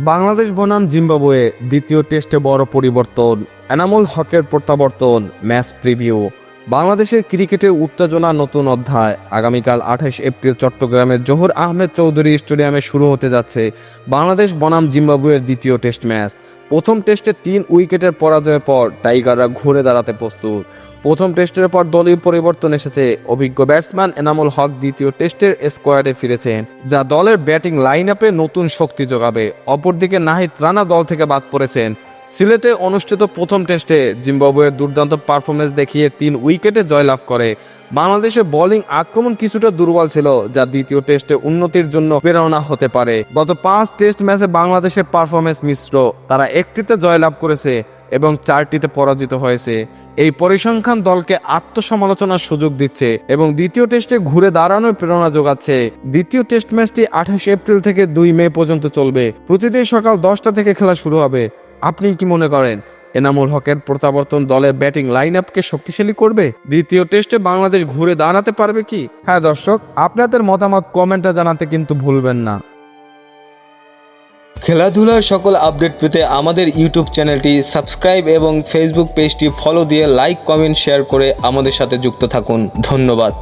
বাংলাদেশ বনাম জিম্বাবুয়ে দ্বিতীয় টেস্টে বড় পরিবর্তন, এনামুল হকের প্রত্যাবর্তন, ম্যাচ প্রিভিউ। বাংলাদেশের ক্রিকেটে উত্তেজনা নতুন অধ্যায়। আগামীকাল 28 এপ্রিল চট্টগ্রামের জহুর আহমেদ চৌধুরী স্টেডিয়ামে শুরু হতে যাচ্ছে বাংলাদেশ বনাম জিম্বাবুয়ের দ্বিতীয় টেস্ট ম্যাচ। প্রথম টেস্টে 3 উইকেটের পরাজয়ের পর টাইগাররা ঘুরে দাঁড়াতে প্রস্তুত। প্রথম টেস্টের পর দলীয় পরিবর্তন এসেছে। অভিজ্ঞ ব্যাটসম্যান এনামুল হক দ্বিতীয় টেস্টের স্কোয়াডে ফিরেছেন, যা দলের ব্যাটিং লাইন আপে নতুন শক্তি যোগাবে। অপরদিকে নাহিদ রানা দল থেকে বাদ পড়েছেন। সিলেটে অনুষ্ঠিত প্রথম টেস্টে জিম্বাবুয়ের দুর্দান্ত পারফরমেন্স দেখিয়ে 3 উইকেটে জয়লাভ করে। বাংলাদেশের বোলিং আক্রমণ কিছুটা দুর্বল ছিল, যা দ্বিতীয় টেস্টে উন্নতির জন্য প্রেরণা হতে পারে। গত 5 টেস্ট ম্যাচে বাংলাদেশের পারফরমেন্স মিশ্র। তারা একটিতে জয়লাভ করেছে এবং 4টিতে পরাজিত হয়েছে। এই পরিসংখ্যান দলকে আত্মসমালোচনার সুযোগ দিচ্ছে এবং দ্বিতীয় টেস্টে ঘুরে দাঁড়ানোর প্রেরণা যোগাচ্ছে। দ্বিতীয় টেস্ট ম্যাচটি 28 এপ্রিল থেকে 2 মে পর্যন্ত চলবে। প্রতিদিন সকাল 10টা থেকে খেলা শুরু হবে। আপনি কি মনে করেন এনামুল হকের প্রত্যাবর্তন দলের ব্যাটিং লাইন আপকে শক্তিশালী করবে? দ্বিতীয় টেস্টে বাংলাদেশ ঘুরে দাঁড়াতে পারবে কি? হ্যাঁ দর্শক, আপনাদের মতামত কমেন্টে জানাতে কিন্তু ভুলবেন না। খেলাধুলার সকল আপডেট পেতে আমাদের ইউটিউব চ্যানেলটি সাবস্ক্রাইব এবং ফেসবুক পেজটি ফলো দিয়ে লাইক, কমেন্ট, শেয়ার করে আমাদের সাথে যুক্ত থাকুন। ধন্যবাদ।